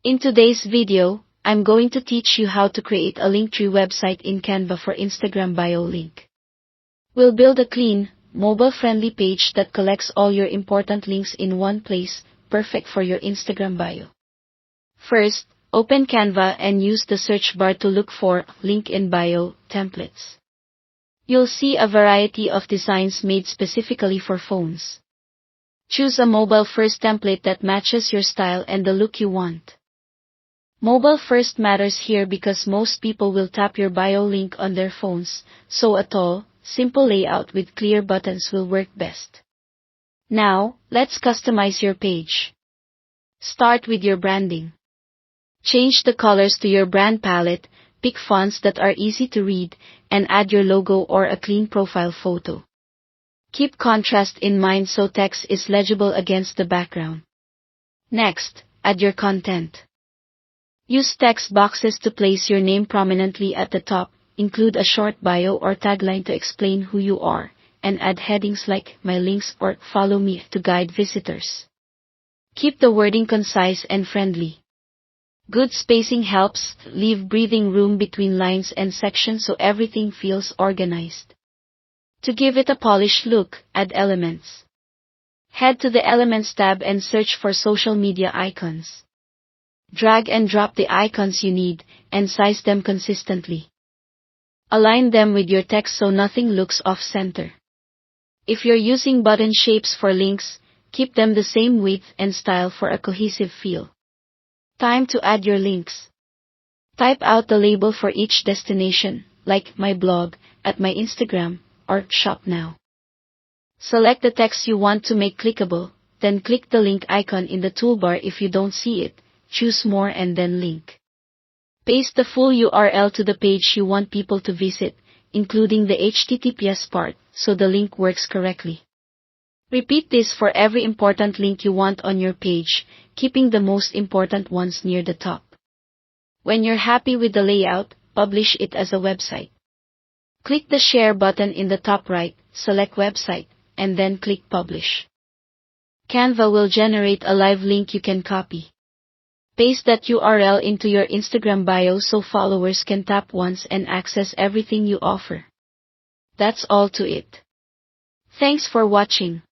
In today's video, I'm going to teach you how to create a Linktree website in Canva for Instagram bio link. We'll build a clean, mobile-friendly page that collects all your important links in one place, perfect for your Instagram bio. First, open Canva and use the search bar to look for Link in Bio templates. You'll see a variety of designs made specifically for phones. Choose a mobile-first template that matches your style and the look you want. Mobile first matters here because most people will tap your bio link on their phones, so a tall, simple layout with clear buttons will work best. Now, let's customize your page. Start with your branding. Change the colors to your brand palette, pick fonts that are easy to read, and add your logo or a clean profile photo. Keep contrast in mind so text is legible against the background. Next, add your content. Use text boxes to place your name prominently at the top, include a short bio or tagline to explain who you are, and add headings like My Links or Follow Me to guide visitors. Keep the wording concise and friendly. Good spacing helps, leave breathing room between lines and sections so everything feels organized. To give it a polished look, add elements. Head to the Elements tab and search for social media icons. Drag and drop the icons you need, and size them consistently. Align them with your text so nothing looks off-center. If you're using button shapes for links, keep them the same width and style for a cohesive feel. Time to add your links. Type out the label for each destination, like My Blog, at My Instagram, or Shop Now. Select the text you want to make clickable, then click the link icon in the toolbar if you don't see it, choose More and then Link. Paste the full URL to the page you want people to visit, including the HTTPS part, so the link works correctly. Repeat this for every important link you want on your page, keeping the most important ones near the top. When you're happy with the layout, publish it as a website. Click the Share button in the top right, select Website, and then click Publish. Canva will generate a live link you can copy. Paste that URL into your Instagram bio so followers can tap once and access everything you offer. That's all to it. Thanks for watching.